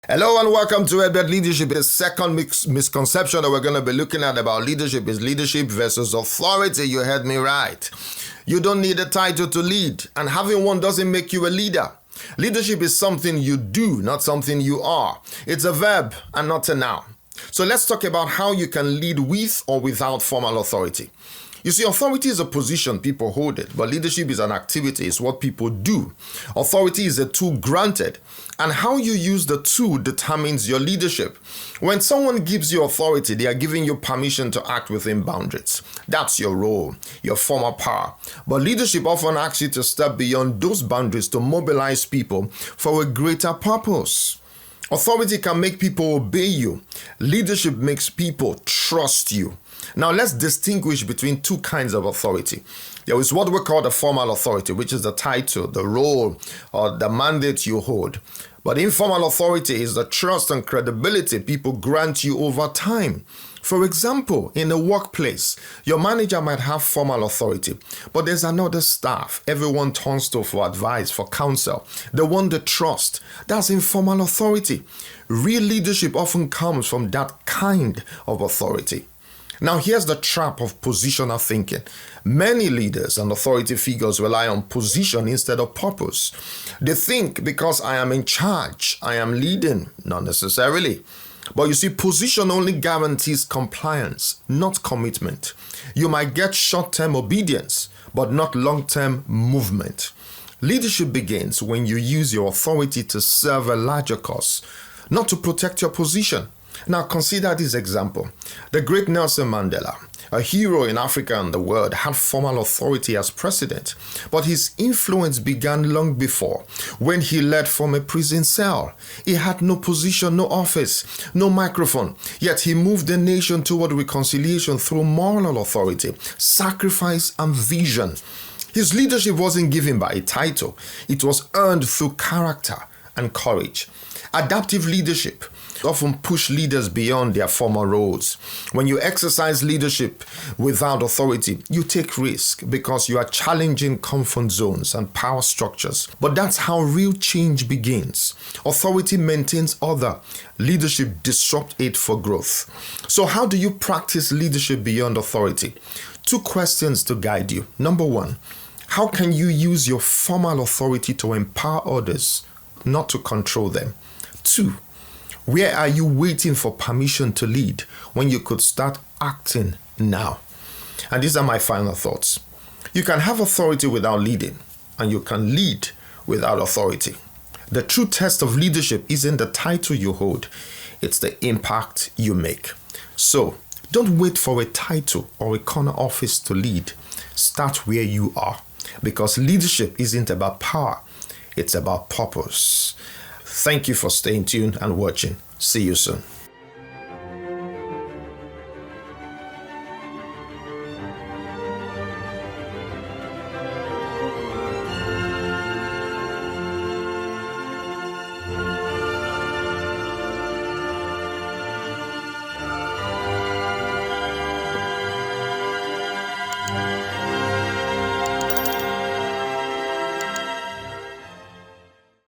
Hello and welcome to Edbed Leadership. The second misconception that we're going to be looking at about leadership is leadership versus authority. You heard me right. You don't need a title to lead, and having one doesn't make you a leader. Leadership is something you do, not something you are. It's a verb and not a noun. So let's talk about how you can lead with or without formal authority. You see, authority is a position, people hold it, but leadership is an activity, it's what people do. Authority is a tool granted, and how you use the tool determines your leadership. When someone gives you authority, they are giving you permission to act within boundaries. That's your role, your formal power. But leadership often asks you to step beyond those boundaries to mobilize people for a greater purpose. Authority can make people obey you. Leadership makes people trust you. Now let's distinguish between two kinds of authority. There is what we call the formal authority, which is the title, the role, or the mandate you hold. But informal authority is the trust and credibility people grant you over time. For example, in a workplace, your manager might have formal authority, but there's another staff everyone turns to for advice, for counsel. The one they trust. That's informal authority. Real leadership often comes from that kind of authority. Now, here's the trap of positional thinking. Many leaders and authority figures rely on position instead of purpose. They think because I am in charge, I am leading. Not necessarily. But you see, position only guarantees compliance, not commitment. You might get short-term obedience, but not long-term movement. Leadership begins when you use your authority to serve a larger cause, not to protect your position. Now consider this example. The great Nelson Mandela, a hero in Africa and the world, had formal authority as president, but his influence began long before, when he led from a prison cell. He had no position, no office, no microphone, yet he moved the nation toward reconciliation through moral authority, sacrifice, and vision. His leadership wasn't given by a title, it was earned through character and courage. Adaptive leadership often push leaders beyond their former roles. When you exercise leadership without authority, you take risk because you are challenging comfort zones and power structures. But that's how real change begins. Authority maintains order. Leadership disrupts it for growth. So how do you practice leadership beyond authority? Two questions to guide you. Number one, how can you use your formal authority to empower others, not to control them? Two, where are you waiting for permission to lead when you could start acting now? And these are my final thoughts. You can have authority without leading, and you can lead without authority. The true test of leadership isn't the title you hold, it's the impact you make. So, don't wait for a title or a corner office to lead. Start where you are, because leadership isn't about power, it's about purpose. Thank you for staying tuned and watching. See you soon.